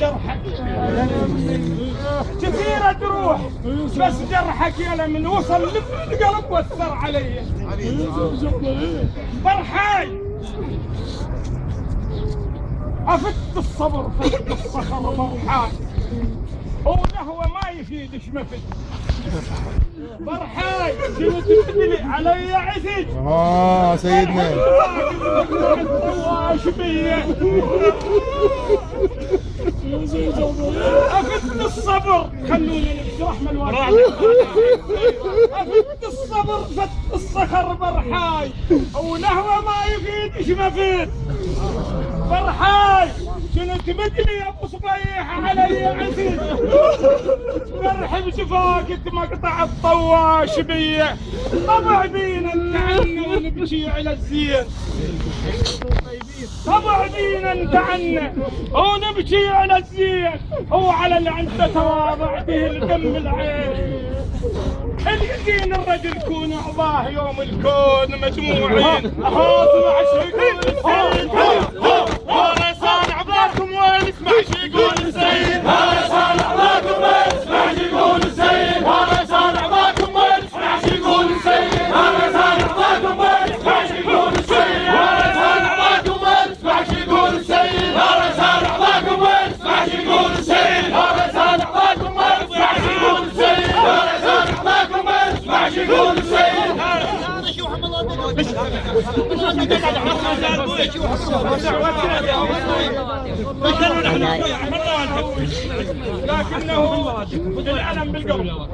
جرحك كثيرة تروح بس جرحك يا من وصل للقلب واثر علي برحاي أفت الصبر فت الصخر برحاي هو ما يفيدش مفت برحاي شنو تبدلي علي عزيز سيدنا واش بيه أفت الصبر خلوني نشرح من ورا أفت الصبر فت الصخر برحاي ونهوى ما يفيدش مفيد برحاي شنو تمدني يا ابو صبيح علي عزيز فرح بشفاك مقطع الطواش بيه طبع بينا نتعنى ونبكي على الزين طبع بينا نتعنى ونبكي على الزين هو على اللي عنده تواضع به الدم العين اليقين الرجل يكون اعضاه يوم الكون مجموعين اسمع شو يقول السيد ورسان عباكم وين اسمع شو يقول السيد ورسان عباكم وين اسمع شو يقول السيد ورسان عباكم وين اسمع شو يقول السيد ورسان عباكم وين اسمع شو يقول السيد ورسان عباكم وين اسمع شو يقول السيد ورسان عباكم وين اسمع شو يقول السيد ورسان عباكم وين اسمع شو يقول السيد ورسان عباكم وين اسمع شو يقول السيد لكنه العلم بالقبل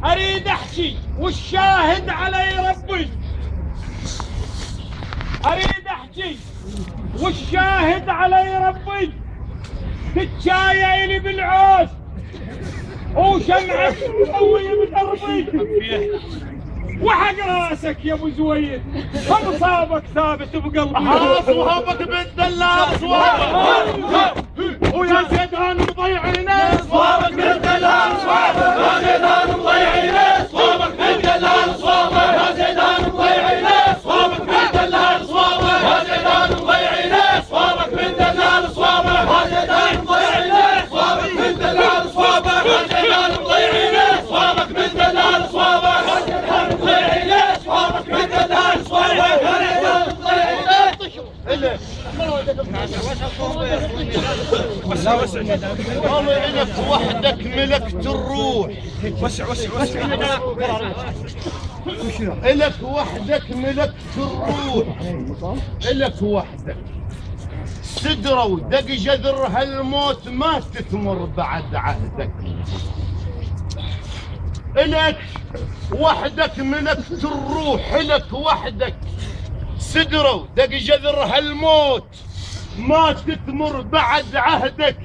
اريد احكي والشاهد علي ربي اريد احكي والشاهد علي ربي تتشايع لي بالعوز وشمعك قوي بدربي وحق راسك يا ابو زويد صابك ثابت بقلبي صوابك بالدلال صوابك ويا زيدان مضيعينه صوابك بالدلال صوابك يا زيدان مضيعينه صوابك بالدلال صوابك يا زيدان مضيعينه صوابك بالدلال صوابك يا زيدان مضيعينه صوابك بالدلال صوابك يا زيدان مضيعينه صوابك بالدلال صوابك يا زيدان مضيعينه صوابك بالدلال صوابك يا زيدان مضيعينه صوابك بالدلال صوابك يا زيدان مضيعينه والله إلك وحدك ملكت الروح وسع إلك وحدك ملكت الروح إلك وحدك سدرة ودق جذر هالموت ما تثمر بعد عهدك إلك وحدك ملكت الروح إلك وحدك سدرة ودق جذر هالموت ما تثمر بعد عهدك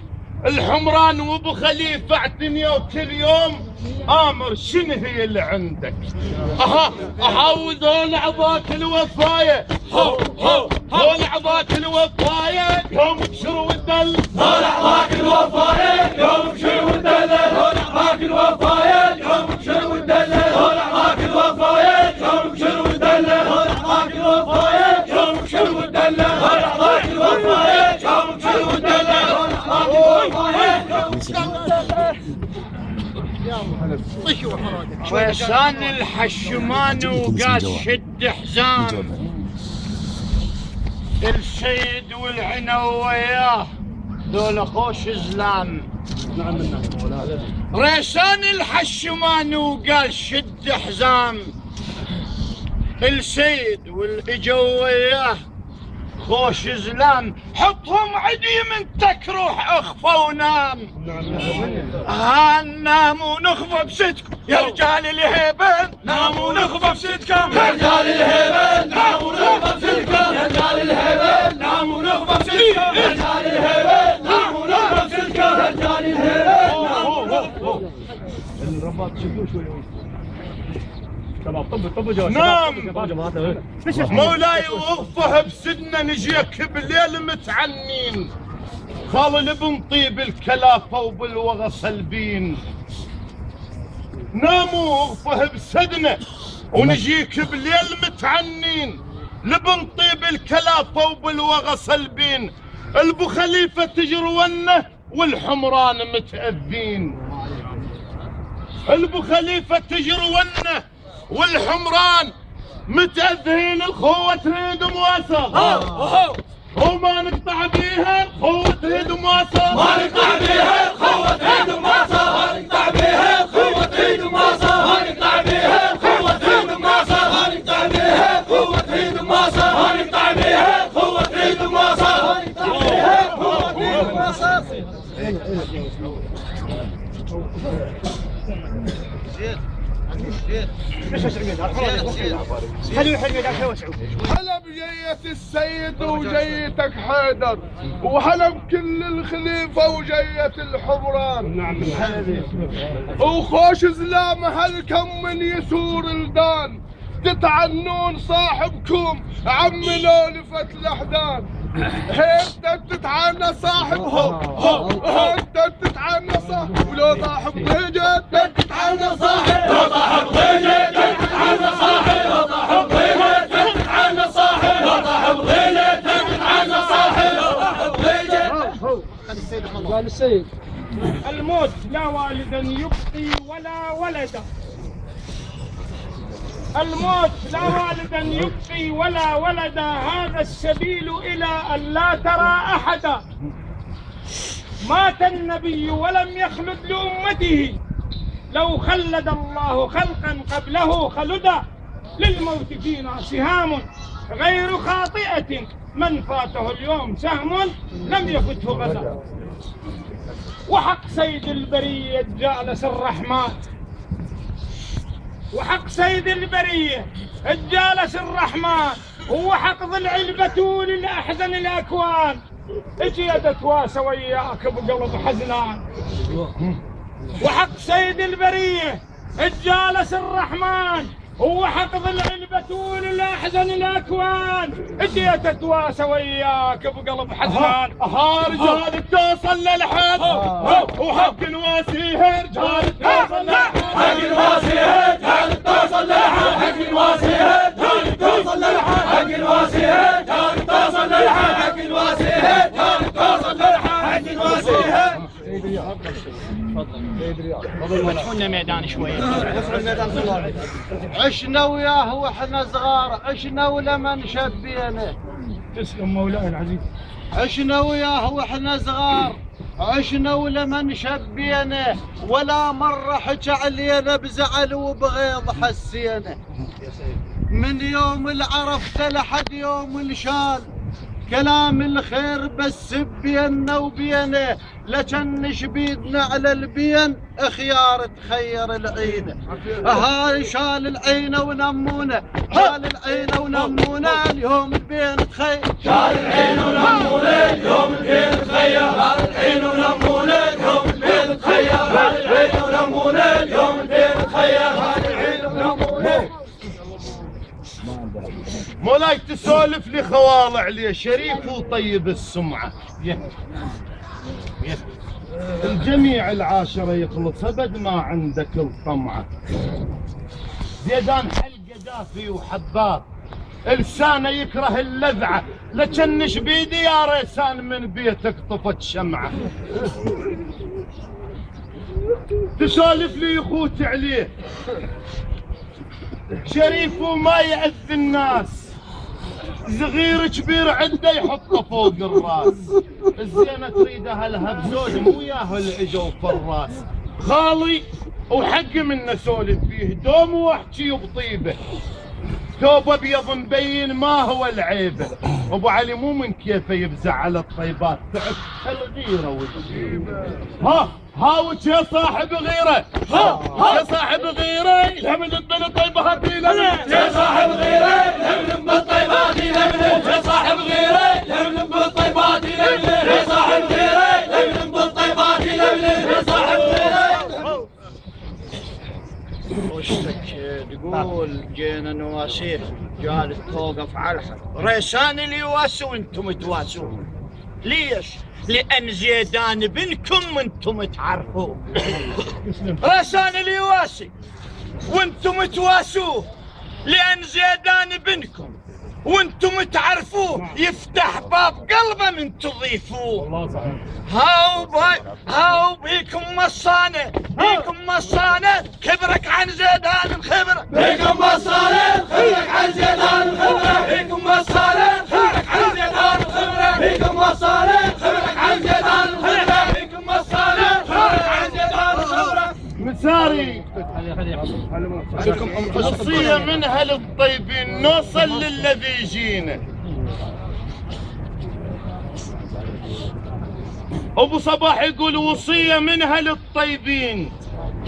الحمران وابو خليفه اعتني وكل يوم امر شنو هي اللي عندك وذول عضاك الوفايه هول عضاك الوفايه يوم بشروا الدل هول عضاك الوفايه يوم بشروا الدل هول عضاك الوفايه يوم بشروا الدل هول عضاك الوفايه يوم بشروا الدل هول عضاك الوفايه يوم بشروا الدل هول عضاك الوفايه يوم بشروا الدل هول عضاك ويسان الحشمان وقال شد حزام السيد والعنو وياه ذولا خوش زلام ريسان الحشمان وقال شد حزام السيد والجو وياه خوش زلام حطهم عديم انتك روح اخفى ونام نام ونخفى بصدكم يا رجال الهيبان نام ونخفى بصدكم يا رجال الهيبان نام ونخفى بصدكم يا رجال الهيبان نام ونخفى بصدكم يا رجال الهيبان نام ونخفى بصدكم يا رجال الهيبان الرباط شدوه شوي نام مولاي واغفه بسدنا نجيك بالليل متعنين خالل بن طيب الكلافه وبالوغى سلبين ناموا واغفه بسدنا ونجيك بليل متعنين لبن طيب الكلافة وبالوغى صلبين، البو خليفة تجرونه والحمران متأذين، البو خليفة تجرونه والحمران متأذين، الخوة تريد مواصل وما نقطع بيها، الخوة تريد مواصل ما نقطع بيها، الخوة تريد مواصل ما نقطع بيها، الخوة تريد مواصل ما نقطع بيها، الخوة تريد مواصل ما نقطع بيها، الخوة تريد مواصل ما نقطع بيها، الخوة تريد مواصل ما نقطع بيها، الخوة تريد مواصل. هلا بجية السيد وجيتك حيدر، وهلا بكل الخليفة وجية الحمران. نعم وخوش زلام هلكم من يسور الدان، تتعنون صاحبكم عم لولفة الأحدان. هيك تتعنى صاحبهم، هيك تتعنى صاحب، ولو صاحب ضيجة تتعنى صاحب، لو صاحب ضيجة تتعنى صاحب، لو صاحب ضيجة تتعنى صاحب، لو صاحب ضيجة تتعنى صاحب، لو صاحب ضيجة. قال السيد الموت لا والدا يبقي ولا ولدا، الموت لا والدا يبقي ولا ولدا، هذا السبيل إلى أن لا ترى أحدا. مات النبي ولم يخلد لأمته، لو خلد الله خلقا قبله خلدا. للموت فينا سهام غير خاطئة، من فاته اليوم سهم لم يفته غدا. وحق سيد البرية جالس الرحمن، وحق سيد البرية الجالس الرحمن، وحق ضلع البتول الأحزن الأكوان. اجي اتواسى وياك بقلب حزنان، وحق سيد البرية الجالس الرحمن، وحق ضلع البتول الأحزن الأكوان. اجي اتواسى وياك بقلب حزنان. رجال توصل للحد، وحق نواسيه رجال توصل للحد، حق نواسيه رجال توصل للحد، حق نواسيه رجال توصل للحد، حق نواسيه رجال توصل للحد، حق نواسيه رجال توصل للحد، حق نواسيه. فتحونا ميدان شوية. عشنا وياه واحنا صغار، عشنا ولمن شبينا. تسلم مولاي العزيز. عشنا وياه واحنا صغار، عشنا ولمن شبينا، ولا مرة حكى علينا بزعل وبغيظ حسينا. من يوم العرفت لحد يوم الشال، كلام الخير بس بينا وبينه، لجنش بيدنا على البين خيار تخير العين. هاي شال العين ونمونه، شال العين ونمونه، اليوم البين تخير، شال العين ونمونه اليوم البين تخير، شال العين ونمونه اليوم البين تخير، شال العين ونمونه اليوم البين تخير، شال العين ونمونه. مولاي تسولف لي خواضع لي شريف وطيب السمعة، الجميع العاشرة يخلص أبد ما عندك الطمعة. زيدان حلقة دافي وحباب، لسانه يكره اللذعة، لجنش بيدي يا ريسان من بيتك طفت شمعة. تسولف لي يخوت عليه شريف وما يأذي الناس، صغير كبير عنده يحطه فوق الراس. الزينة تريدها لها بزوج مو ياهو العجو في الراس. خالي وحق منه سولف فيه دوم واحكي بطيبه، ثوب ابيض مبين ما هو العيبه. ابو علي مو من كيفه يفزع على الطيبات، تعب الغيره والجيبه. ها وش يا صاحب غيره، يا صاحب غيره لمن بالطيبات لمن، يا صاحب غيره لمن بالطيبات لمن، يا صاحب غيره لمن بالطيبات لمن، يا صاحب غيره لمن بالطيبات لمن، يا صاحب غيره. وشك تقول جينا نواسيه، جالس توقف على الحد، ريسان اللي يواسوا وانتم تواسون. ليش؟ لأن زيدان بنكم وانتم تعرفوه. ريسان اللي يواسي وانتم تواسوه، لأن زيدان بنكم وانتم تعرفوه يفتح باب قلبه من تضيفوه. هاو بيكم مصانة خبرك عن زيدان الخبرة. بيكم مصانة خبرك عن زيدان الخبرة. بيكم مصانة خبرك عن زيدان الخبرة. بيكم مصانة خبرك عن زيدان الخبرة. بيكم مصانة خبرك عن زيدان الخبرة. مساري وصية منها للطيبين نوصل للذي يجينا. ابو صباح يقول وصية منها للطيبين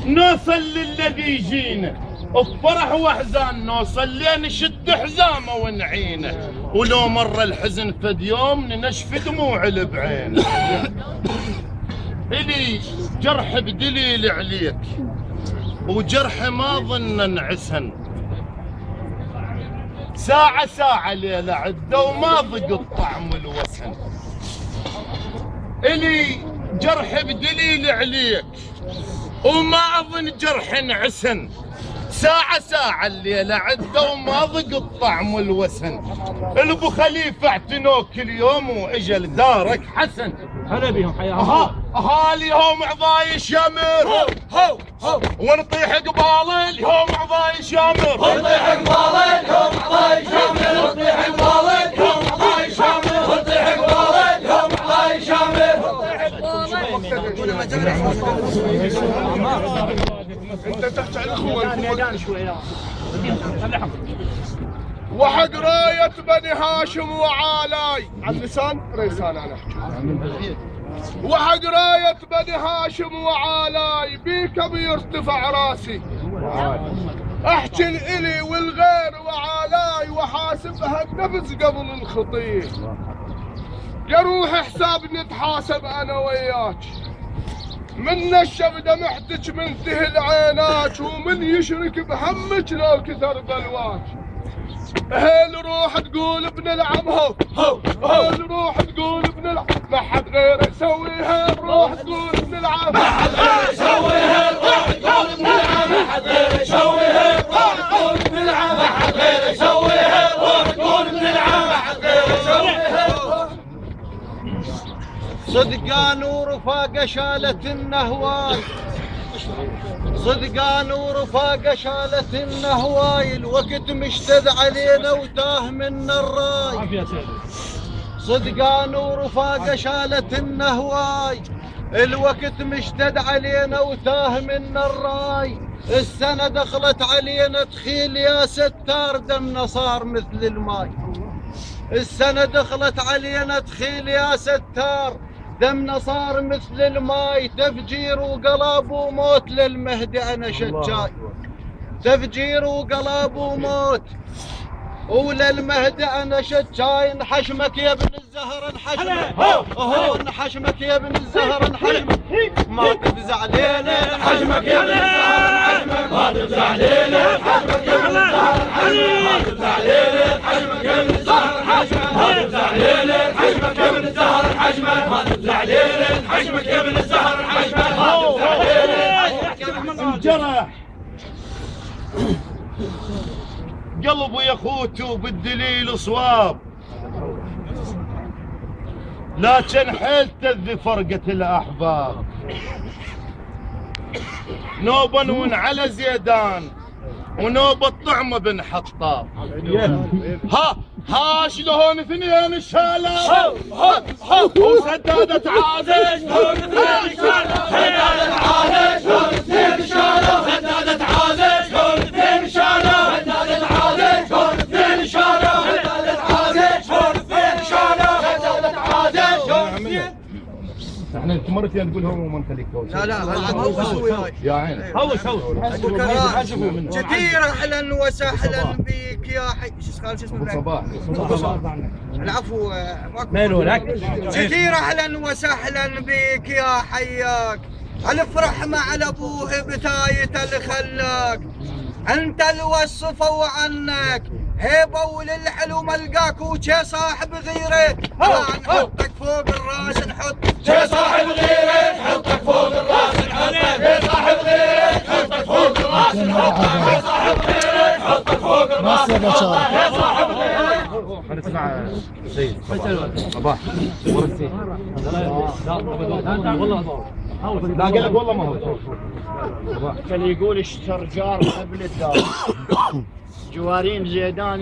نوصل للذي يجينا، بفرح واحزان نوصل لين نشد حزامه ونعينه، ولو مر الحزن فد يوم ننشف دموع البعين. الي جرح بدليل عليك وجرح ما ظن انعسن، ساعة ليلة عدة وما ضق الطعم والوسن. الي جرح بدليل عليك وما اظن جرح انعسن، ساعة الليلة عدة وما ضق الطعم والوسن. الابو خليفة اعتنوك اليوم واجل دارك حسن. هلا بهم حياهم. اهالي هم عضاي شامر ونطيح قبالي اليوم عضاي شامر. ونطيح قبالي اليوم عضاي شامر. ونطيح قبالي اليوم عضاي شامر. ونطيح قبالي اليوم عضاي شامر. انت تحت على الاخوه شويه. وحق راية بني هاشم وعالاي على اللسان ريسان انا احكي. وحق راية بني هاشم وعالاي بيك بيرتفع راسي، احكي الالي والغير وعالاي وحاسبها النفس قبل الخطيه. يا روح حساب نتحاسب انا وياك، من نشف دمعتك من تهل عيناك، ومن يشرك بهمك لو كثر بلواك. هل روح تقول بنلعب هل روح تقول بنلعب ما حد غيره يسويها. روح تقول بنلعب ما حد غيره يسويها. روح تقول بنلعب ما حد غيره يسويها. روح تقول بنلعب ما حد غيره يسويها. روح تقول بنلعب ما حد غيره يسويها. صدقان ورفاق شالت النهواي، صدقان ورفاق شالت النهواي، الوقت مشتد علينا وتاه منا الراي. صدقان ورفاق شالت النهواي، الوقت مشتد علينا وتاه منا الراي. السنة دخلت علينا تخيل يا ستار دمنا صار مثل الماي. السنة دخلت علينا تخيل يا ستار دمنا صار مثل الماي. تفجير وقلب وموت للمهدي انا شجاي. تفجير وقلب وموت وللمهدي انا شجاي. انحشمك يا ابن الزهر انحشمك. انحشمك يا ابن الزهر انحشمك. ما تفزع علينا انحشمك يا ابن الزهر انحشمك. ما تفزع علينا انحشمك يا ابن الزهر انحشمك. ما تفزع علينا انحشمك يا ابن الزهر انحشمك. ما تفزع علينا انحشمك يا ابن الزهر انحشمك. ما تفزع علينا انحشمك يا ابن الزهر انحشمك. ما تفزع علينا انجرح قلبه يا خوتو بالدليل صواب، لكن حيل تذي فرقة الأحباب. نوبة على زيدان ونوبة طعمة بن حطاب. ها شلون اثنين شالوا وسدادة عازش. سدادة عازش شلون اثنين شالوا. سدادة عازش شلون اثنين شالوا. سدادة عازش شلون اثنين شالوا. سدادة عازش شلون اثنين شالوا. سدادة عازش شلون. احنا انت مرتين تقولهم وما انت لك فوز. لا هاي يا عيني هوش كثير اهلا وسهلا بك يا حي. شو اسمه صباح العفو ماله لك. كثير اهلا وسهلا بك يا حياك. الفرح مع ابوه بتايته اللي خلاك. انت الوصفه وعنك هيبه وللحلو ملقاك وشي صاحب غيره. نحطك فوق الراس نحط شي صاحب غيره. نحطك فوق الراس نحطك. شي صاحب غيره. نحطك فوق الراس نحطك. شي صاحب غيره. حطك فوق الراس يا صاحب هنسمع سيد صباح ورثي لا قال لك والله ما هو كان يقول اشترجار قبل الدار. جوارين زيدان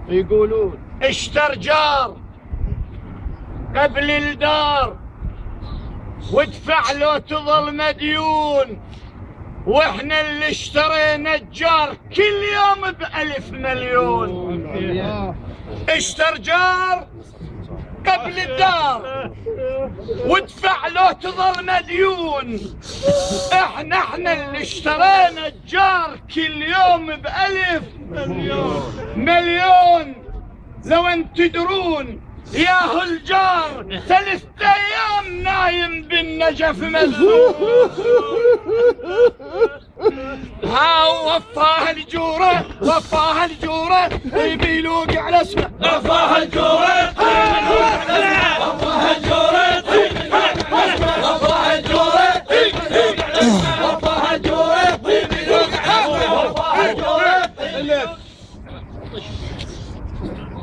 يقولون اشترجار قبل الدار وادفع لو تظل مديون، واحنا اللي اشترينا الجار كل يوم ب1,000 مليون. اشترجار قبل الدار وادفع لو تظل مديون، احنا اللي اشترينا الجار كل يوم ب1,000 مليون. لو انت تدرون ياهو الجار 3 أيام نايم بالنجف مزنوق. ها وفاها الجورة يبيلوق على اسمه. وفاها الجورة وفاها الجورة وفاها الجورة وفاها الجورة وفاها الجورة.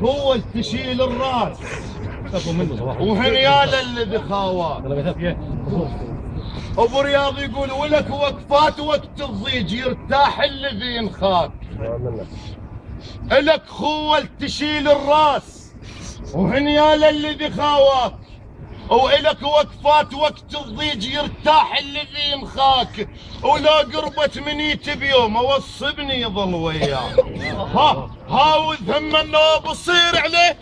هو تشيل الراس وهنيال اللي بخاوات. ابو رياض يقول ولك وقفات وقت الضيج يرتاح الذي ينخاك. الك خوة تشيل الراس وهنيال اللي بخاوات، وإلك وقفات وقت الضيج يرتاح الذي ينخاك. ولا قربت منيت بيوم اوصبني يظل وياه. ها وذم النوب يصير عليه،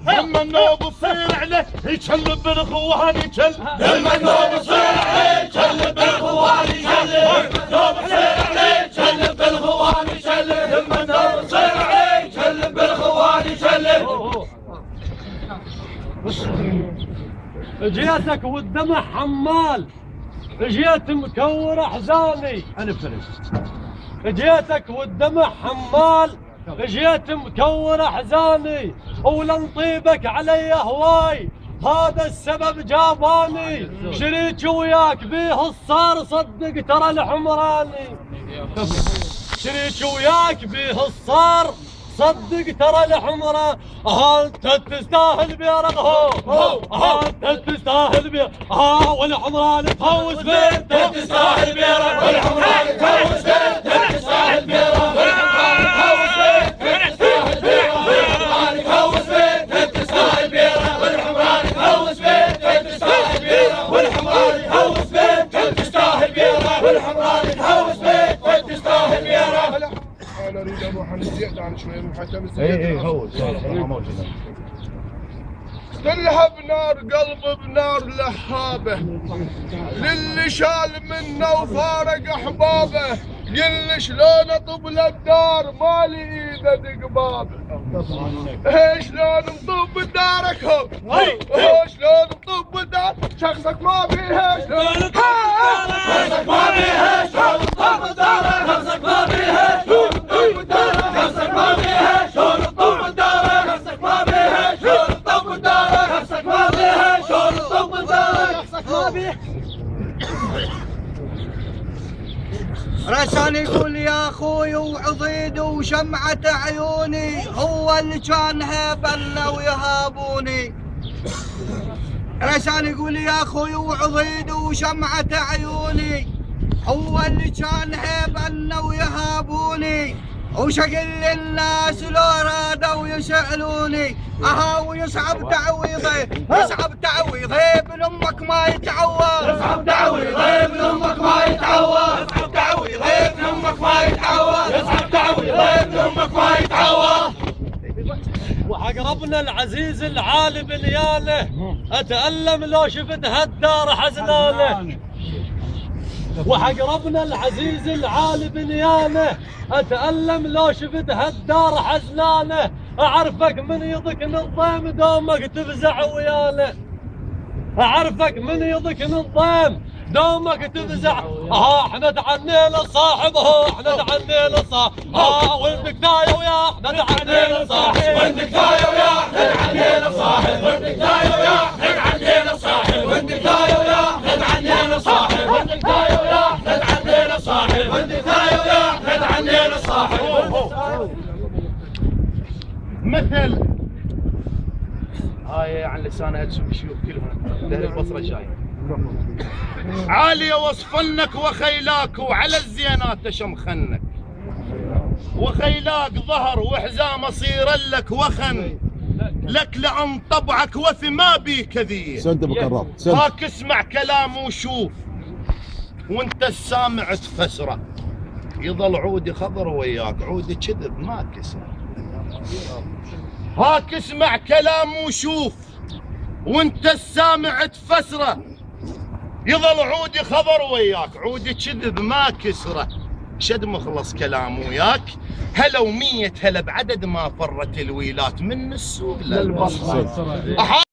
ذم النوب يصير عليه يكلب بالاخوان يكلب. ذم النوب يصير عليه يكلب بالاخوان يكلب. النوب يصير عليه يكلب بالاخوان يكلب. ذم النوب يصير عليه يكلب بالاخوان يكلب. جيتك والدمع حمال، جيت مكور احزاني. جيتك والدمع حمال، جيت مكور احزاني. ولن طيبك علي هواي هذا السبب جاباني. شريك وياك بيه الصار صدق ترى الحمراني. شريك وياك بيه الصار صدق ترى الحمرة. انت تستاهل بيرق انت تستاهل بيرق والحمران تهوس بيه. انت تستاهل بيرق والحمران تهوس بيه. انت تستاهل بيرق والحمران تهوس بيه. انت تستاهل بيرق والحمران تهوس بيه. انت تستاهل بيرق والحمران تهوس بيه. انت تستاهل بيرق والحمران تهوس بيه. انت تستاهل بيرق والحمران تهوس بيه. انت تستاهل بيرق. انا اريد اروح عن زيادة عن شوي حتى بس. اي هو موجود. كلها بنار قلب بنار لهابه، للي شال منه وفارق احبابه. قل شلون اطب للدار مالي ايده دقبابه. شلون نطب دارك هو شلون نطب دار شخصك ما بيها. شلون شخصك ما بيها شلون نطب دارك. شخصك ما بيها شلون نطب دارك. شخصك ما بيها شلون نطب دارك. شخصك ما بيها شلون نطب دارك. شخصك ما بيها شلون نطب دارك. شخصك ما بيها. رسان يقول يا اخوي وعضيد وشمعة عيوني، هو اللي كان هيبنا ويهابوني. رسان يقول يا اخوي وعضيد وشمعة عيوني، هو اللي كان هيبنا ويهابوني. وشقل الناس لو رادوا يسألوني ويصعب تعويضي. يصعب تعويضي ابن امك ما يتعوض. يصعب تعويضي ابن امك ما يتعوض. يصعب تعويضي ابن امك ما يتعوض. يصعب تعويضي ابن امك ما يتعوض. وعقربنا العزيز العالي بنيانه، اتألم لو شفت هالدار حزنانه. وحق ربنا العزيز العالي بنيانه، اتألم لو شفت هالدار حزنانه. اعرفك من يضك الضيم دومك تفزع ويانا. اعرفك من يضك الضيم دومك تفزع. احنا تعنينا صاحب احنا تعنينا صاحب. وين كفايه ويا احنا تعنينا صاحب. وين كفايه ويا احنا تعنينا صاحب. وين كفايه ويا احنا تعنينا صاحب. وين كفايه ويا احنا تعنينا صاحب. وين كفايه ويا احنا تعنينا صاحب. وين كفايه ويا مثل هاي عن لسانها تشوف شيوخ كلهم دهر البصره جاي. عالية وصفنك وخيلاك وعلى الزينات شمخنك، وخيلاك ظهر وحزام صير لك وخن، لك لأن طبعك وفي ما بيك ذي. سنت بكرر هاك اسمع كلام وشوف وانت السامع تفسره، يظل عودي خضر وياك عودي كذب ما كسر. هاك اسمع كلام وشوف وانت السامع تفسره، يظل عودي خضر وياك عودي كذب ما كسره. شد مخلص كلام وياك هلا ومية هلا بعدد ما فرت الويلات من السوق للبصرة.